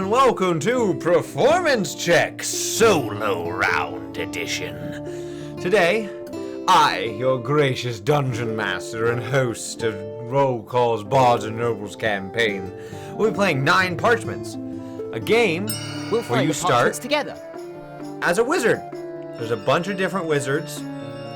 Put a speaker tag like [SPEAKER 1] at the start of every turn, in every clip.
[SPEAKER 1] and welcome to Performance Check Solo Round Edition. Today, I, your gracious dungeon master and host of Roll Call's Bards and Nobles campaign, will be playing 9 Parchments, a game where you start
[SPEAKER 2] together
[SPEAKER 1] as a wizard. There's a bunch of different wizards.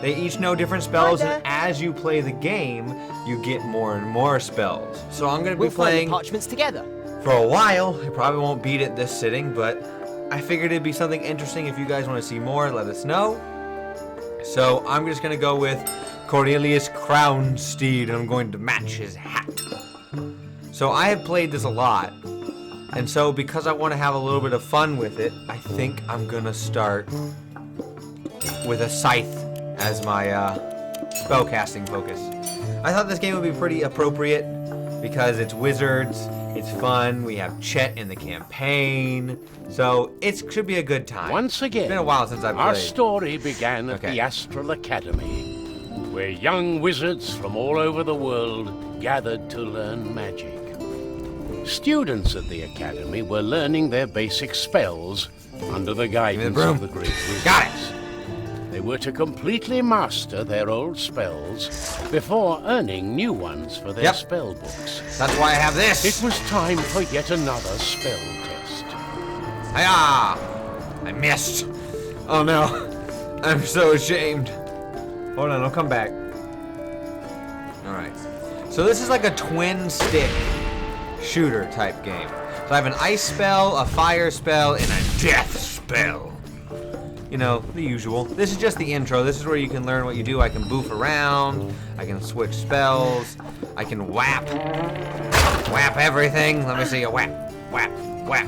[SPEAKER 1] They each know different spells, and as you play the game, you get more and more spells. So I'm going to be playing
[SPEAKER 2] Parchments together
[SPEAKER 1] for a while. I probably won't beat it this sitting, but I figured it'd be something interesting. If you guys want to see more, let us know. So I'm just going to go with Cornelius Crownsteed, and I'm going to match his hat. So I have played this a lot, and so because I want to have a little bit of fun with it, I think I'm going to start with a scythe as my spellcasting focus. I thought this game would be pretty appropriate because it's wizards, it's fun, we have Ch3ck in the campaign, so it should be a good time.
[SPEAKER 3] Once again,
[SPEAKER 1] it's been a while since I've played.
[SPEAKER 3] Our story began at the Astral Academy, where young wizards from all over the world gathered to learn magic. Students at the Academy were learning their basic spells under the guidance of the great wizards.
[SPEAKER 1] Got it!
[SPEAKER 3] They were to completely master their old spells before earning new ones for their spell books.
[SPEAKER 1] That's why I have this!
[SPEAKER 3] It was time for yet another spell test.
[SPEAKER 1] Hiya! I missed. Oh no. I'm so ashamed. Hold on, I'll come back. Alright. So this is like a twin stick shooter type game. So I have an ice spell, a fire spell, and a death spell. You know, the usual. This is just the intro. This is where you can learn what you do. I can boof around. I can switch spells. I can whap. Whap everything. Let me see you whap, whap, whap.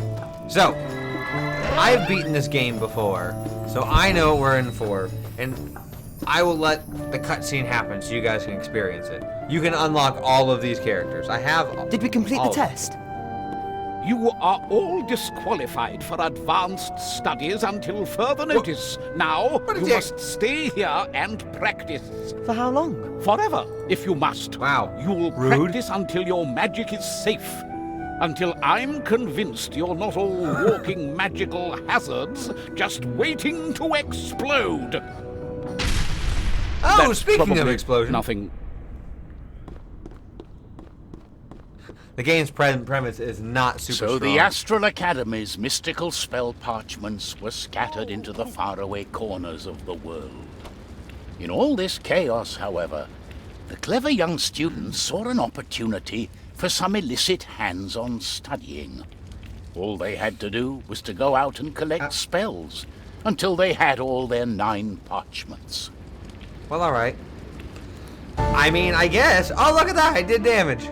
[SPEAKER 1] So, I've beaten this game before, so I know what we're in for, and I will let the cutscene happen so you guys can experience it. You can unlock all of these characters. I have.
[SPEAKER 2] Did we complete the test?
[SPEAKER 4] You are all disqualified for advanced studies until further notice. Now, you must stay here and practice.
[SPEAKER 2] For how long?
[SPEAKER 4] Forever, if you must.
[SPEAKER 1] Wow.
[SPEAKER 4] You'll practice until your magic is safe. Until I'm convinced you're not all walking magical hazards, just waiting to explode.
[SPEAKER 1] Oh,
[SPEAKER 4] That's
[SPEAKER 1] speaking of explosion.
[SPEAKER 4] Nothing.
[SPEAKER 1] The game's premise is not super strong.
[SPEAKER 3] So the Astral Academy's mystical spell parchments were scattered into the faraway corners of the world. In all this chaos, however, the clever young students saw an opportunity for some illicit hands-on studying. All they had to do was to go out and collect spells until they had all their 9 parchments.
[SPEAKER 1] Well, alright. I mean, I guess. Oh, look at that! I did damage.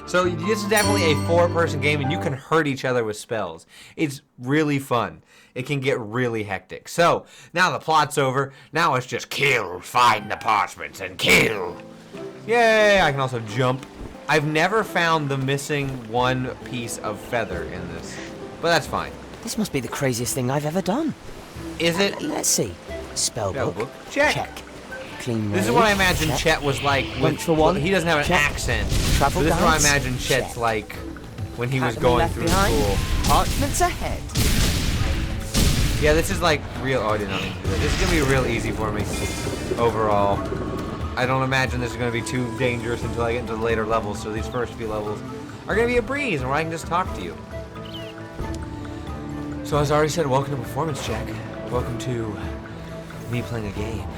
[SPEAKER 1] So this is definitely a 4-person game, and you can hurt each other with spells. It's really fun. It can get really hectic. So, now the plot's over. Now it's just kill, find the parchments, and kill. Yay! I can also jump. I've never found the missing 1 piece of feather in this, but that's fine.
[SPEAKER 2] This must be the craziest thing I've ever done.
[SPEAKER 1] Is it?
[SPEAKER 2] Let's see. Spellbook.
[SPEAKER 1] Check.
[SPEAKER 2] Clean
[SPEAKER 1] This is what I imagine Ch3ck was like.
[SPEAKER 2] Went for one.
[SPEAKER 1] He doesn't have an
[SPEAKER 2] Check.
[SPEAKER 1] accent.
[SPEAKER 2] Travel
[SPEAKER 1] So this is what I
[SPEAKER 2] guides.
[SPEAKER 1] imagine Ch3ck's
[SPEAKER 2] Check.
[SPEAKER 1] like when he was
[SPEAKER 2] Academy
[SPEAKER 1] going
[SPEAKER 2] left
[SPEAKER 1] through
[SPEAKER 2] behind.
[SPEAKER 1] school.
[SPEAKER 2] Parchments ahead.
[SPEAKER 1] Yeah, this is like real. Oh, I did not mean to do that. This is gonna be real easy for me overall. I don't imagine this is gonna be too dangerous until I get into the later levels. So these first few levels are gonna be a breeze, and where I can just talk to you. So as I already said, welcome to Performance Check. Welcome to me playing a game.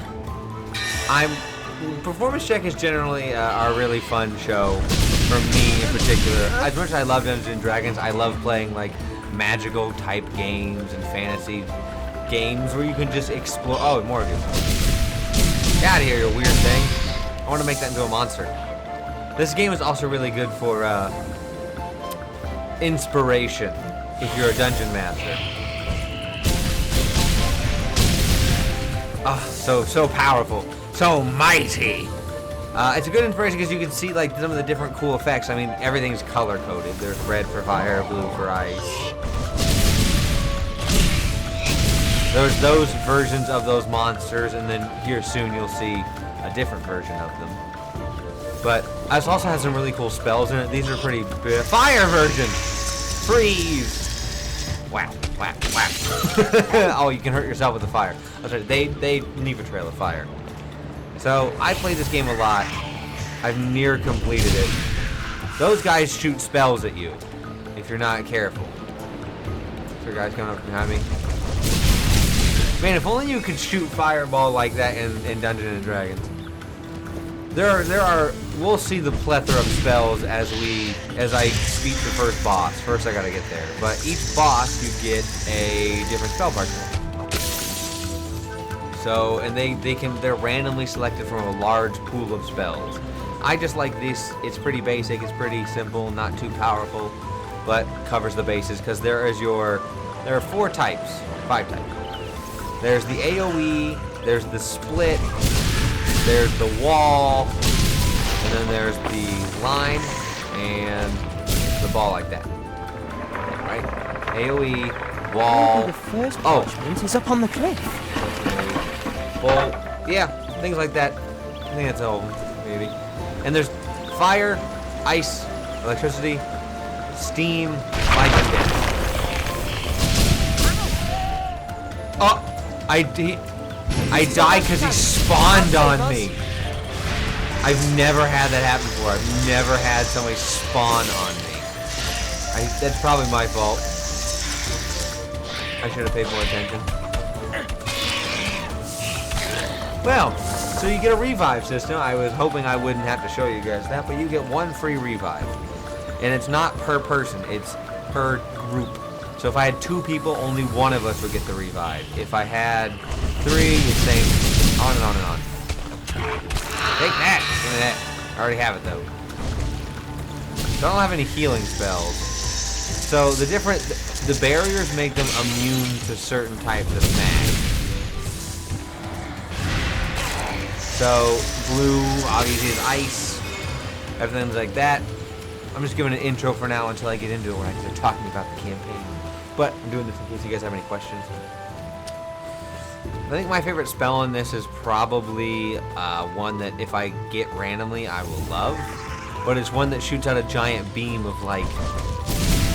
[SPEAKER 1] Performance Check is generally a really fun show for me in particular. As much as I love Dungeons & Dragons, I love playing like magical type games and fantasy games where you can just explore. Oh, more of you. Get out of here, you weird thing. I want to make that into a monster. This game is also really good for inspiration if you're a dungeon master. Oh, so powerful. So mighty. It's a good inspiration because you can see like some of the different cool effects. I mean, everything's color coded. There's red for fire, blue for ice. There's those versions of those monsters, and then here soon you'll see a different version of them. But this also has some really cool spells in it. These are pretty fire version. Freeze! Whap, whap, whap. Oh, you can hurt yourself with the fire. That's right, they leave a trail of fire. So, I play this game a lot. I've near completed it. Those guys shoot spells at you if you're not careful. Is there guys coming up behind me? Man, if only you could shoot fireball like that in Dungeons and Dragons. There are. We'll see the plethora of spells as I beat the first boss. First, I gotta get there. But each boss, you get a different spell parchment. So, and they're randomly selected from a large pool of spells. I just like this. It's pretty basic. It's pretty simple, not too powerful, but covers the bases because there are 5 types. There's the AOE. There's the split. There's the wall, and then there's the line, and the ball like that. Right? AOE, wall.
[SPEAKER 2] Maybe the first parchment is up on the cliff.
[SPEAKER 1] Ball. Yeah, things like that. I think that's all, maybe. And there's fire, ice, electricity, steam, life, and death. Oh, I died because he spawned on me. I've never had that happen before. I've never had somebody spawn on me. That's probably my fault. I should have paid more attention. Well, so you get a revive system. I was hoping I wouldn't have to show you guys that, but you get 1 free revive. And it's not per person, it's per group. So if I had 2 people, only one of us would get the revive. If I had 3, it's same, on and on and on. Take that! Give me that. I already have it though. So I don't have any healing spells. So the barriers make them immune to certain types of mag. So blue obviously is ice. Everything's like that. I'm just giving an intro for now until I get into it when I start talking about the campaign. But I'm doing this in case you guys have any questions. I think my favorite spell in this is probably one that if I get randomly, I will love. But it's one that shoots out a giant beam of like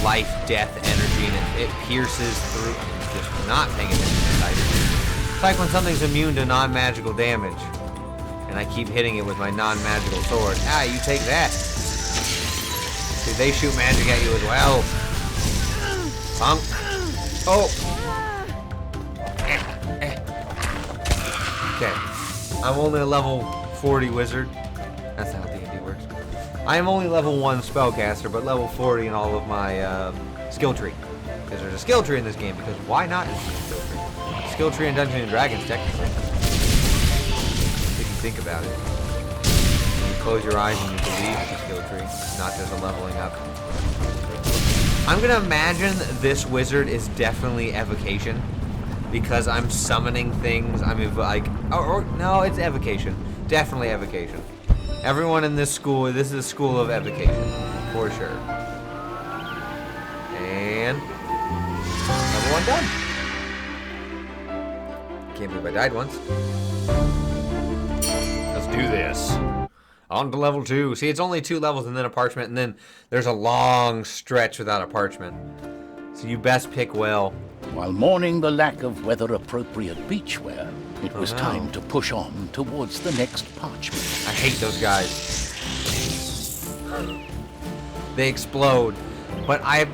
[SPEAKER 1] life, death, energy, and it pierces through. Just not paying attention. It's like when something's immune to non-magical damage, and I keep hitting it with my non-magical sword. Ah, you take that. See, they shoot magic at you as well. Punk. Oh. Okay. I'm only a level 40 wizard. That's how D&D works. I am only level 1 spellcaster, but level 40 in all of my skill tree. Because there's a skill tree in this game, because why not is there a skill tree? Skill tree in Dungeons & Dragons, technically. If you think about it. You close your eyes and you believe it's a skill tree, not just a leveling up. I'm gonna imagine this wizard is definitely evocation because I'm summoning things. I mean, like, no, it's evocation. Definitely evocation. Everyone in this school, this is a school of evocation, for sure. And level 1 done. Can't believe I died once. Let's do this. On to level 2. See, it's only 2 levels and then a parchment, and then there's a long stretch without a parchment. So you best pick well.
[SPEAKER 3] While mourning the lack of weather-appropriate beachwear, it was time to push on towards the next parchment.
[SPEAKER 1] I hate those guys. They explode. But I've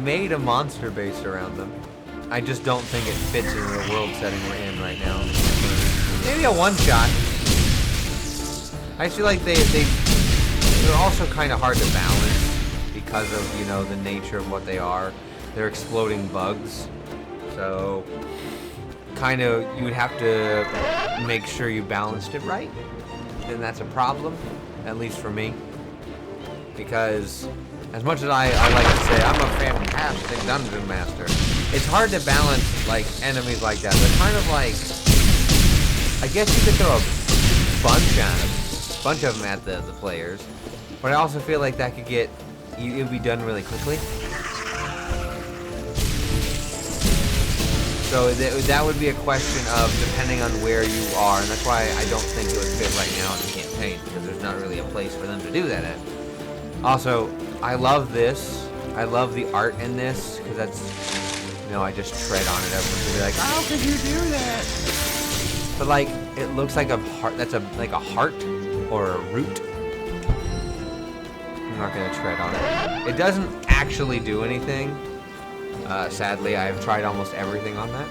[SPEAKER 1] made a monster base around them. I just don't think it fits in the world setting we're in right now. Maybe a one-shot. I feel like they're also kind of hard to balance because of, you know, the nature of what they are. They're exploding bugs. So, kind of, you would have to make sure you balanced it right. And that's a problem, at least for me. Because, as much as I like to say, I'm a fantastic dungeon master, it's hard to balance, like, enemies like that. They're kind of like, I guess you could throw a bunch of them at the players, but I also feel like that could get, it would be done really quickly. So that would be a question of depending on where you are, and that's why I don't think it would fit right now in the campaign, because there's not really a place for them to do that at. Also, I love this. I love the art in this because that's, you know, I just tread on it. Everyone's gonna be like, how could you do that? But like, it looks like a heart. That's like a heart or a root. I'm not gonna tread on it. It doesn't actually do anything. Sadly, I've tried almost everything on that.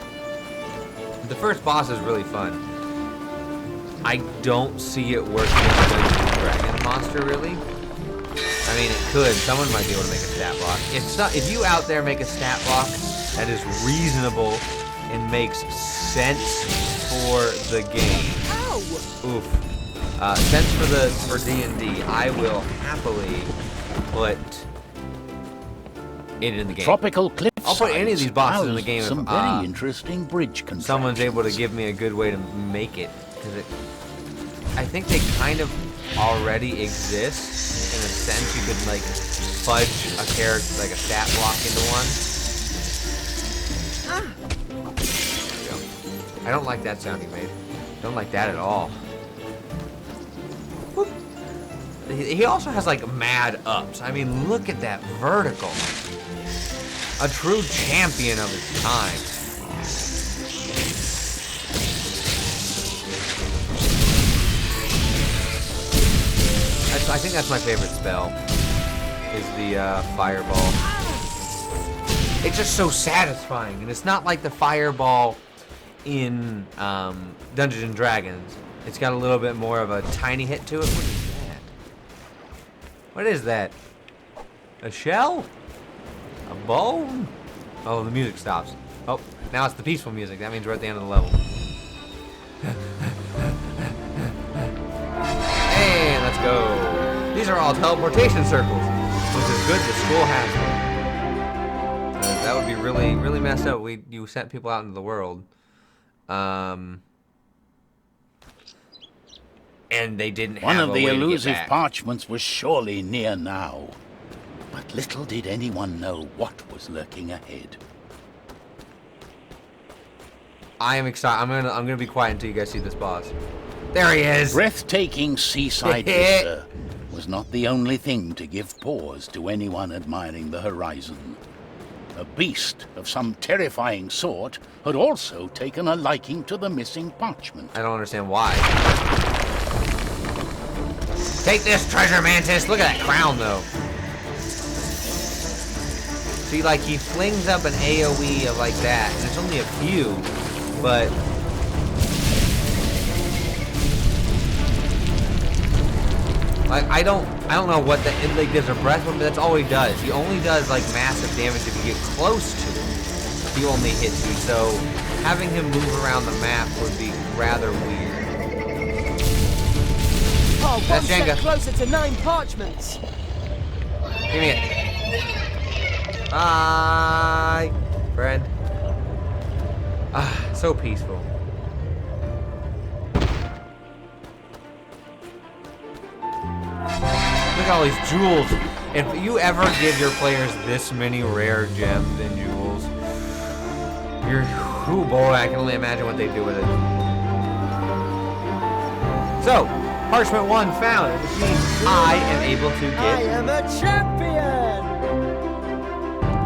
[SPEAKER 1] The first boss is really fun. I don't see it working as a Dungeons and Dragons monster, really. I mean, it could. Someone might be able to make a stat block. If you out there make a stat block that is reasonable and makes sense for the game.
[SPEAKER 2] Ow!
[SPEAKER 1] Oof. Sense for D&D, I will happily put it in the game.
[SPEAKER 3] Tropical cliff.
[SPEAKER 1] I'll put any of these bosses in the game
[SPEAKER 3] Some
[SPEAKER 1] if
[SPEAKER 3] very interesting bridge contraptions.
[SPEAKER 1] someone's able to give me a good way to make it. Because I think they kind of already exist. In a sense, you could like fudge a character, like a stat block into one. There we go. I don't like that sound he made. Don't like that at all. Whoop. He also has like mad ups. I mean, look at that vertical. A true champion of his time. I think that's my favorite spell, is the fireball. It's just so satisfying, and it's not like the fireball in Dungeons and Dragons. It's got a little bit more of a tiny hit to it. What is that? What is that? A shell? A bone? Oh, the music stops. Oh, now it's the peaceful music. That means we're at the end of the level. Hey, let's go. These are all teleportation circles, which is good. The school has them. That would be really, really messed up. You sent people out into the world, and they didn't have
[SPEAKER 3] One of
[SPEAKER 1] a
[SPEAKER 3] the
[SPEAKER 1] way to get
[SPEAKER 3] elusive
[SPEAKER 1] back.
[SPEAKER 3] parchments was surely near now. But little did anyone know what was lurking ahead.
[SPEAKER 1] I am excited. I'm gonna be quiet until you guys see this boss. There he is.
[SPEAKER 3] Breathtaking seaside vista was not the only thing to give pause to anyone admiring the horizon. A beast of some terrifying sort had also taken a liking to the missing parchment.
[SPEAKER 1] I don't understand why. Take this, treasure mantis. Look at that crown, though. See, like, he flings up an AoE of like that, and it's only a few, but... Like, I don't know what that, like, there's a breath one, but that's all he does. He only does, like, massive damage if you get close to him. He only hits you, so having him move around the map would be rather weird.
[SPEAKER 2] Oh,
[SPEAKER 1] That's
[SPEAKER 2] one
[SPEAKER 1] Jenga.
[SPEAKER 2] step closer to 9 parchments.
[SPEAKER 1] Give me it. Bye, friend. Ah, so peaceful. Look at all these jewels. If you ever give your players this many rare gems and jewels, oh boy, I can only imagine what they do with it. So, Parchment 1 found, which means I am able to
[SPEAKER 2] I
[SPEAKER 1] get
[SPEAKER 2] am a champion.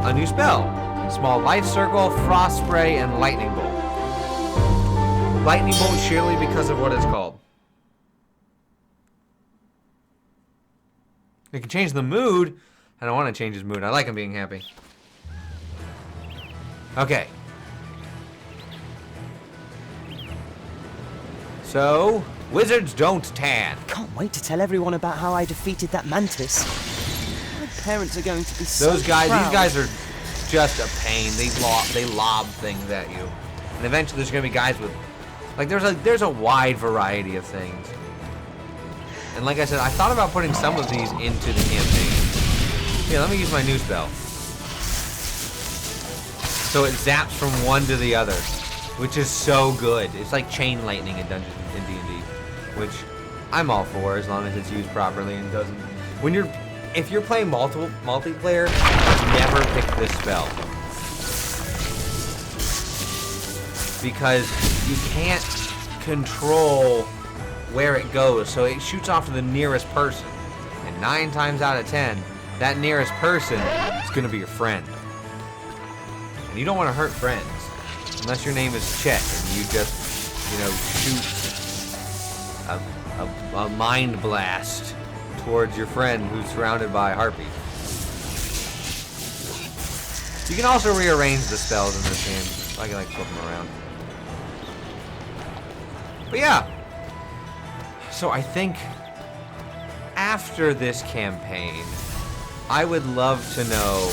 [SPEAKER 1] a new spell. Small life circle, frost spray, and lightning bolt. Lightning bolt surely because of what it's called. It can change the mood. I don't want to change his mood. I like him being happy. Okay. So, wizards don't tan.
[SPEAKER 2] Can't wait to tell everyone about how I defeated that mantis. My parents are going to be so
[SPEAKER 1] Those guys,
[SPEAKER 2] proud.
[SPEAKER 1] these guys are just a pain. They lob things at you, and eventually there's gonna be guys with, like, there's a wide variety of things. And like I said, I thought about putting some of these into the campaign. Here, let me use my new spell. So it zaps from one to the other, which is so good. It's like chain lightning in Dungeons in D&D, which I'm all for as long as it's used properly and doesn't. If you're playing multiplayer, never pick this spell because you can't control where it goes, so it shoots off to the nearest person, and 9 times out of 10, that nearest person is gonna be your friend. And you don't want to hurt friends. Unless your name is Ch3ck and you just, you know, shoot a mind blast towards your friend who's surrounded by harpies. You can also rearrange the spells in this game. I can like flip them around. But yeah. So I think after this campaign, I would love to know,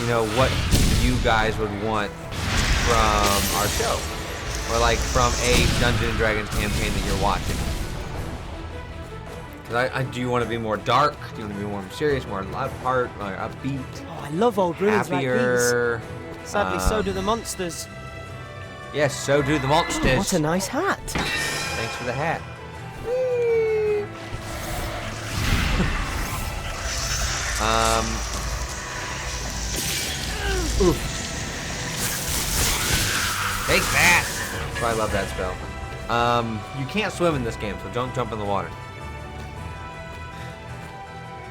[SPEAKER 1] you know, what you guys would want from our show. Or like from a Dungeons & Dragons campaign that you're watching. Do you want to be more dark? Do you want to be more serious, more lighthearted, more upbeat?
[SPEAKER 2] Oh, I love old ruins
[SPEAKER 1] happier?
[SPEAKER 2] like these. Sadly, so do the monsters.
[SPEAKER 1] Yes, so do the monsters.
[SPEAKER 2] What a nice hat.
[SPEAKER 1] Thanks for the hat. Oof. Take that. I love that spell. You can't swim in this game, so don't jump in the water.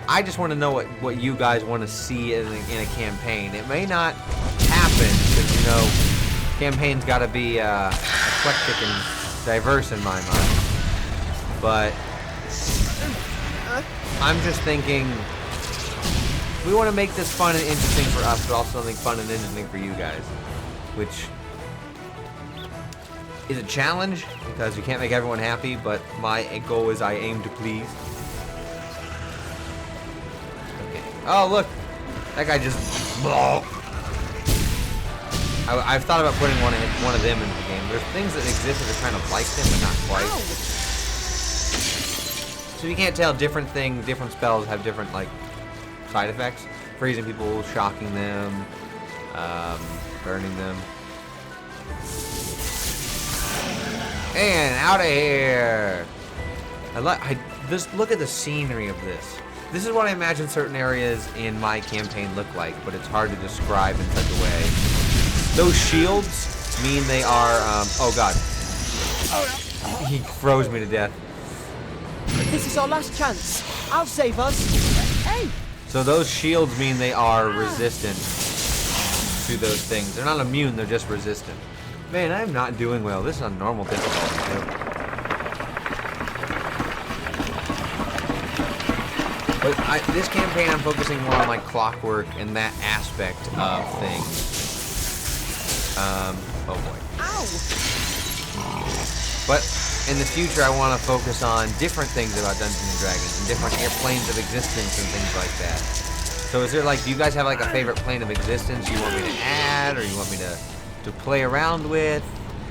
[SPEAKER 1] I just want to know what you guys want to see in a campaign. It may not happen because, you know, campaign's got to be eclectic and diverse in my mind. But I'm just thinking we want to make this fun and interesting for us, but also something fun and interesting for you guys, which is a challenge because you can't make everyone happy. But my goal is I aim to please. Oh, look. That guy just... I've thought about putting one of them into the game. There's things that exist that are kind of like them, but not quite. So you can't tell different spells have different, like, side effects. Freezing people, shocking them, burning them. And out of here! Just look at the scenery of this. This is what I imagine certain areas in my campaign look like, but it's hard to describe in such a way. Those shields mean they are, oh god. He froze me to death.
[SPEAKER 2] This is our last chance. I'll save us. Hey!
[SPEAKER 1] So those shields mean they are resistant to those things. They're not immune, they're just resistant. Man, I'm not doing well. This is on normal difficulty, too. But this campaign, I'm focusing more on like clockwork and that aspect of things. Oh boy.
[SPEAKER 2] Ow!
[SPEAKER 1] But in the future, I want to focus on different things about Dungeons and Dragons and different planes of existence and things like that. So is there like, do you guys have like a favorite plane of existence you want me to add, or you want me to play around with?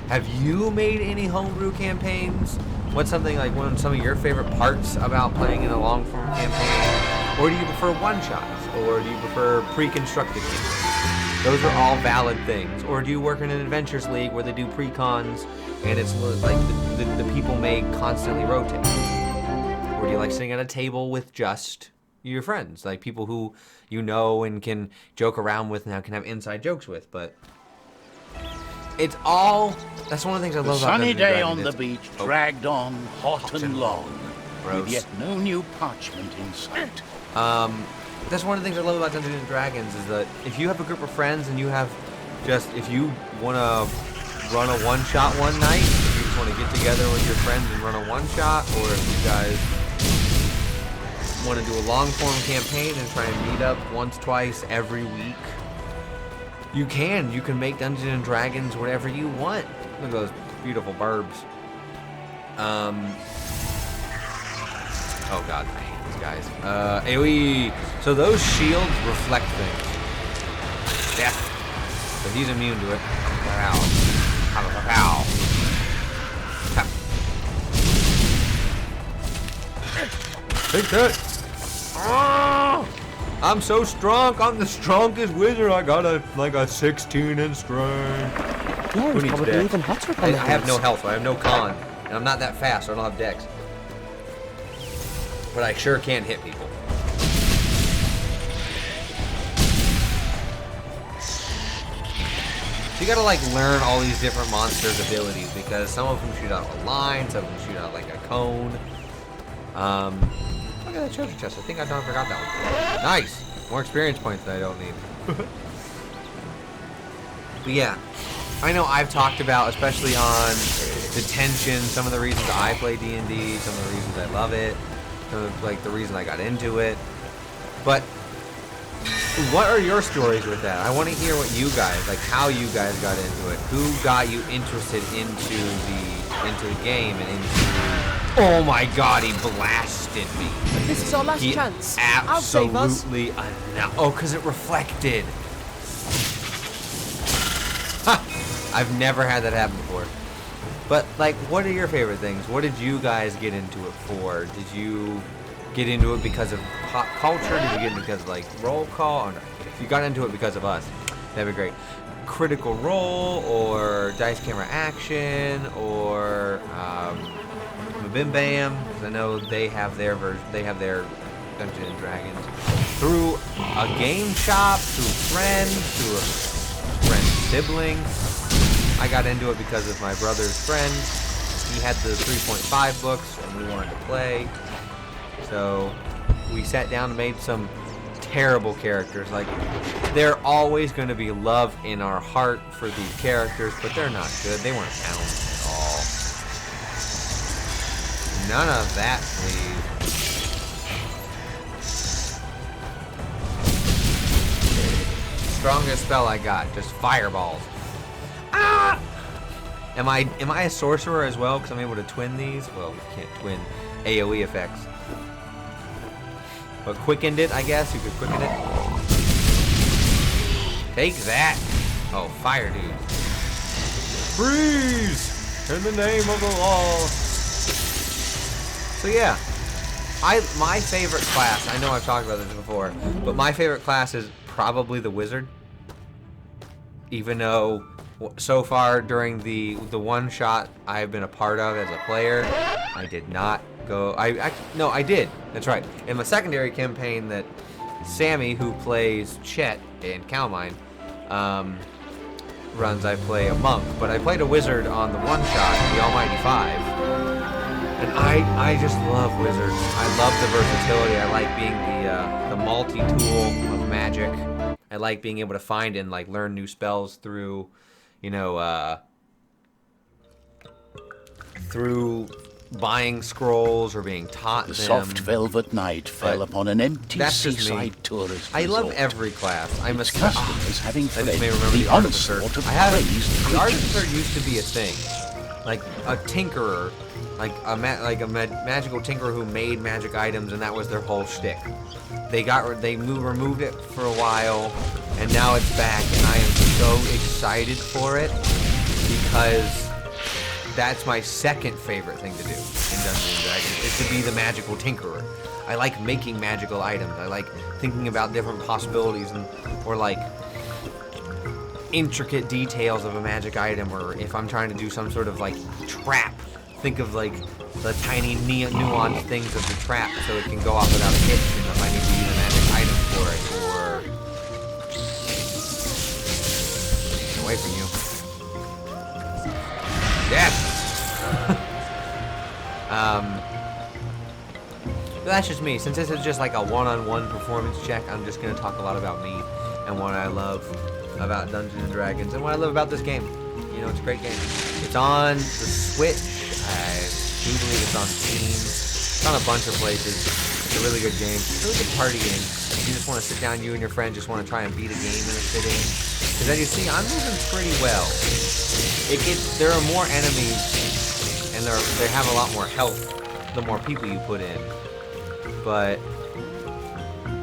[SPEAKER 1] Have you made any homebrew campaigns? What's something like some of your favorite parts about playing in a long form campaign? Or do you prefer one-shots? Or do you prefer pre-constructed campaigns? Those are all valid things. Or do you work in an Adventures League where they do pre-cons and it's like the people may constantly rotate? Or do you like sitting at a table with just your friends, like people who you know and can joke around with and can have inside jokes with? But it's all, that's one of the things I love about
[SPEAKER 3] Dungeons & Dragons. The sunny day on the beach
[SPEAKER 1] Oh.
[SPEAKER 3] dragged on hot and long,
[SPEAKER 1] Gross.
[SPEAKER 3] with yet no new parchment in sight.
[SPEAKER 1] That's one of the things I love about Dungeons & Dragons is that if you have a group of friends and you have if you want to run a one-shot one night, if you just want to get together with your friends and run a one-shot, or if you guys want to do a long-form campaign and try and meet up once, twice, every week, you can make Dungeons & Dragons whatever you want. Look at those beautiful burbs. Oh god, I hate these guys. AoE. So those shields reflect things. Death. So he's immune to it. Ow. Ow. Take that. I'm so strong. I'm the strongest wizard. I got a 16 in strength.
[SPEAKER 2] Yeah,
[SPEAKER 1] Who
[SPEAKER 2] it's
[SPEAKER 1] needs
[SPEAKER 2] probably
[SPEAKER 1] dex?
[SPEAKER 2] even hotter upon
[SPEAKER 1] I
[SPEAKER 2] the
[SPEAKER 1] have no
[SPEAKER 2] hills.
[SPEAKER 1] health, so I have no con. And I'm not that fast, so I don't have dex. But I sure can hit people. So you gotta learn all these different monsters' abilities, because some of them shoot out a line, some of them shoot out like a cone. look at that treasure chest. I think I forgot that one. Nice! More experience points that I don't need. But yeah, I know I've talked about, especially on detention, some of the reasons I play D&D, some of the reasons I love it, some of like the reason I got into it. But what are your stories with that? I want to hear what you guys, like how you guys got into it. Who got you interested into the game and into... Oh my god, he blasted me.
[SPEAKER 2] This is our last chance. I'll save us.
[SPEAKER 1] Absolutely. Oh, because it reflected. Ha! I've never had that happen before. But, like, what are your favorite things? What did you guys get into it for? Did you get into it because of pop culture? Did you get into it because of, like, roll call? Or no? If you got into it because of us, that'd be great. Critical Role, or Dice Camera Action, or Bim Bam, because I know they have their version. They have their Dungeons and Dragons through a game shop, through friends, through a friend's sibling. I got into it because of my brother's friend. He had the 3.5 books, and we wanted to play. So we sat down and made some terrible characters. Like, they're always going to be love in our heart for these characters, but they're not good. They weren't balanced at all. None of that, please. Strongest spell I got, just fireballs. Ah! Am I a sorcerer as well? Because I'm able to twin these. Well, we can't twin AOE effects. But quickened it, I guess. You could quicken it. Take that. Oh, fire dude. Freeze! In the name of the law. So yeah, my favorite class, I know I've talked about this before, but my favorite class is probably the wizard. Even though so far during the one shot I've been a part of as a player, I did not go. No, I did. That's right. In my secondary campaign that Sammy, who plays Chet in Calmine, runs, I play a monk, but I played a wizard on the one shot, the Almighty 5. And I just love wizards. I love the versatility. I like being the multi-tool of magic. I like being able to find and like learn new spells through, you know, through buying scrolls or being taught them.
[SPEAKER 3] The soft velvet night fell upon an empty seaside tourist resort.
[SPEAKER 1] I love every class. I'm a
[SPEAKER 3] customers having fled
[SPEAKER 1] the
[SPEAKER 3] onslaught of praise.
[SPEAKER 1] The artificer used to be a thing, like a tinkerer. Like a magical tinkerer who made magic items, and that was their whole shtick. They removed it for a while, and now it's back, and I am so excited for it because that's my second favorite thing to do in Dungeons & Dragons, is to be the magical tinkerer. I like making magical items. I like thinking about different possibilities or like intricate details of a magic item, or if I'm trying to do some sort of like trap. Think of like the tiny nuanced things of the trap so it can go off without a hit, and if I need to use a magic item for it, or get away from you. Death! But that's just me. Since this is just like a one-on-one performance check, I'm just gonna talk a lot about me and what I love about Dungeons and Dragons and what I love about this game. You know, it's a great game. It's on the Switch. I do believe it's on Steam. It's on a bunch of places. It's a really good game. It's a really good party game. If you just want to sit down, you and your friend just want to try and beat a game in a sitting. Because as you see, I'm moving pretty well. There are more enemies, and they have a lot more health the more people you put in. But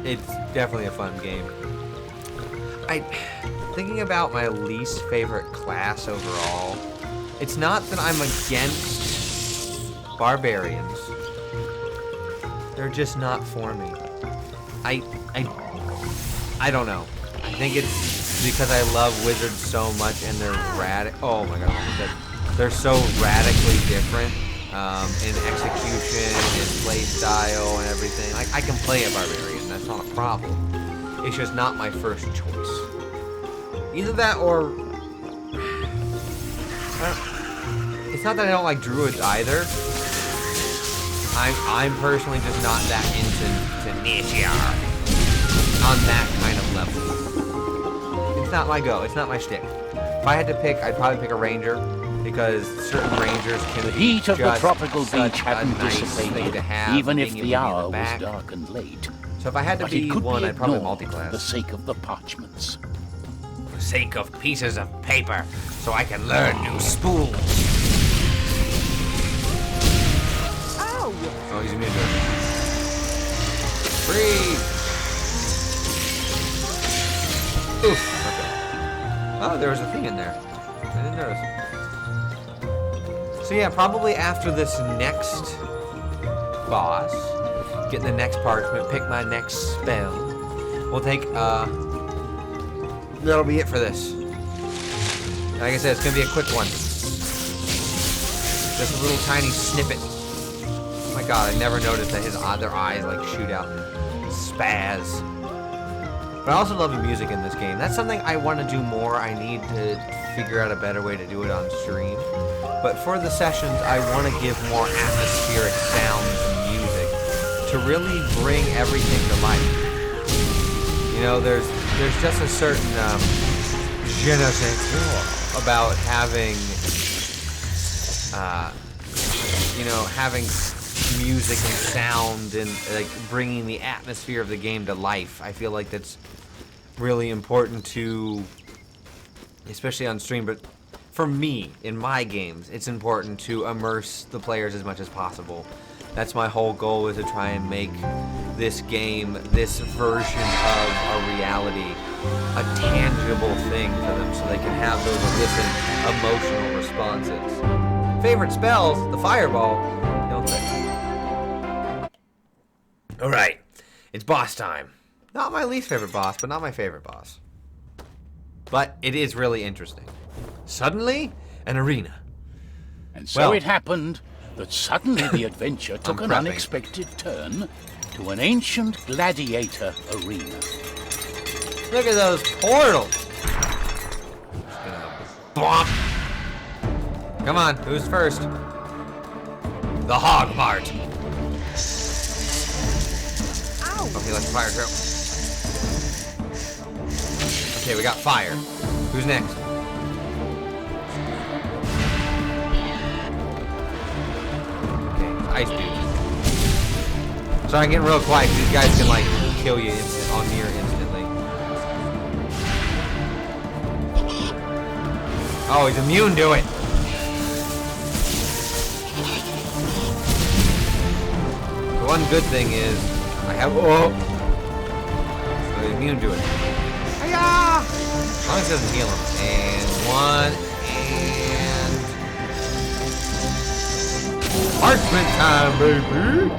[SPEAKER 1] it's definitely a fun game. Thinking about my least favorite class overall, it's not that I'm against barbarians. They're just not for me. I don't know. I think it's because I love wizards so much and they're oh my god, they're so radically different in execution and play style and everything. Like, I can play a barbarian, that's not a problem. It's just not my first choice. Either that or it's not that I don't like druids either. I'm personally just not that into nature on that kind of level. It's not my go. It's not my shtick. If I had to pick, I'd probably pick a ranger because certain rangers can.
[SPEAKER 3] The heat of the tropical
[SPEAKER 1] such
[SPEAKER 3] beach hadn't
[SPEAKER 1] a nice
[SPEAKER 3] dissipated,
[SPEAKER 1] thing to have,
[SPEAKER 3] even if
[SPEAKER 1] being
[SPEAKER 3] the
[SPEAKER 1] able to be in
[SPEAKER 3] hour was
[SPEAKER 1] back.
[SPEAKER 3] dark and late.
[SPEAKER 1] So if I had to
[SPEAKER 3] But
[SPEAKER 1] be
[SPEAKER 3] it could
[SPEAKER 1] one,
[SPEAKER 3] be
[SPEAKER 1] I'd probably
[SPEAKER 3] ignored for
[SPEAKER 1] multi-class.
[SPEAKER 3] the sake of the parchments.
[SPEAKER 1] For the sake of pieces of paper, so I can learn new spools.
[SPEAKER 2] Ow!
[SPEAKER 1] Oh, he's immune to it. Freeze! Oof. Okay. Oh, there was a thing in there. I didn't notice. So yeah, probably after this next boss, get the next parchment, pick my next spell. We'll take, that'll be it for this. Like I said, it's gonna be a quick one. Just a little tiny snippet. Oh my god, I never noticed that his other eyes like shoot out and spaz. But I also love the music in this game. That's something I want to do more. I need to figure out a better way to do it on stream. But for the sessions, I want to give more atmospheric sounds and music to really bring everything to life. You know, there's just a certain je ne sais quoi about having, you know, having music and sound and like bringing the atmosphere of the game to life. I feel like that's really important to, especially on stream, but for me, in my games, it's important to immerse the players as much as possible. That's my whole goal, is to try and make this game, this version of a reality, a tangible thing for them so they can have those emotional responses. Favorite spells, the fireball, don't they? Alright, it's boss time. Not my least favorite boss, but not my favorite boss. But it is really interesting. Suddenly, an arena.
[SPEAKER 3] And so
[SPEAKER 1] Well,
[SPEAKER 3] it happened that suddenly the adventure took
[SPEAKER 1] I'm
[SPEAKER 3] an
[SPEAKER 1] prepping.
[SPEAKER 3] unexpected turn to an ancient gladiator arena.
[SPEAKER 1] Look at those portals. Bwomp. Come on, who's first? The hog part.
[SPEAKER 2] Ow!
[SPEAKER 1] Okay, let's fire drill. Okay, we got fire. Who's next? Okay, ice dude. Sorry, I'm getting real quiet. These guys can like kill you on near instantly. Oh, he's immune to it. The one good thing is I have so he's immune to it. Hiya! As long as it doesn't heal him. And one and parchment time, baby.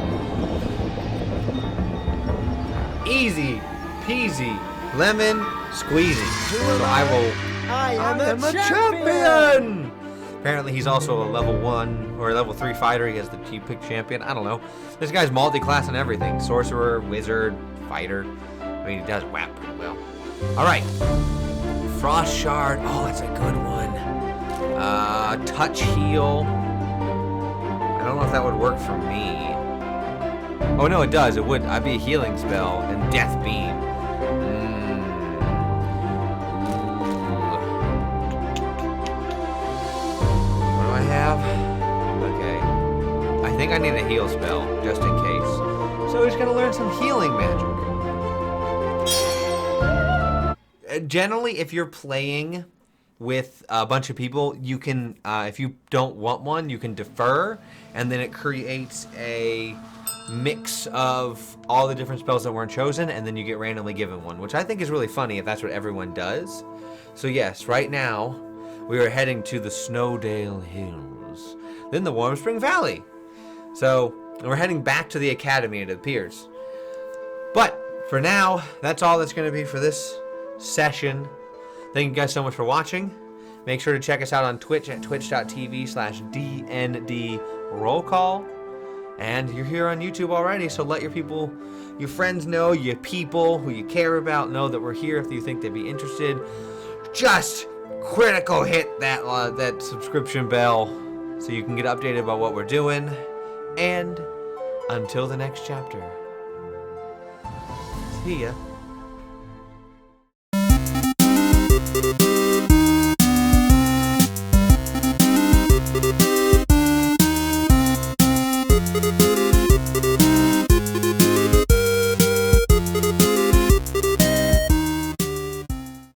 [SPEAKER 1] Easy peasy lemon squeezy. So I am a champion! Apparently he's also a level 1 or a level 3 fighter. He has the Ch3ck champion. I don't know. This guy's multi-class and everything. Sorcerer, wizard, fighter. I mean, he does whap pretty well. Alright. Frost shard. Oh, that's a good one. Touch heal. I don't know if that would work for me. Oh no, it does. It would. I'd be a healing spell and death beam. What do I have? Okay. I think I need a heal spell just in case. So he's gonna learn some healing magic. Generally, if you're playing with a bunch of people, you can, if you don't want one, you can defer, and then it creates a mix of all the different spells that weren't chosen, and then you get randomly given one, which I think is really funny if that's what everyone does. So yes, right now, we are heading to the Snowdale Hills, then the Warm Spring Valley. So, we're heading back to the Academy, it appears. But, for now, that's all that's going to be for this session. Thank you guys so much for watching. Make sure to check us out on Twitch at twitch.tv/DNDRollCall. And you're here on YouTube already, so let your friends know, your people who you care about know that we're here if you think they'd be interested. Just critical hit that subscription bell so you can get updated about what we're doing. And Until the next chapter. See ya.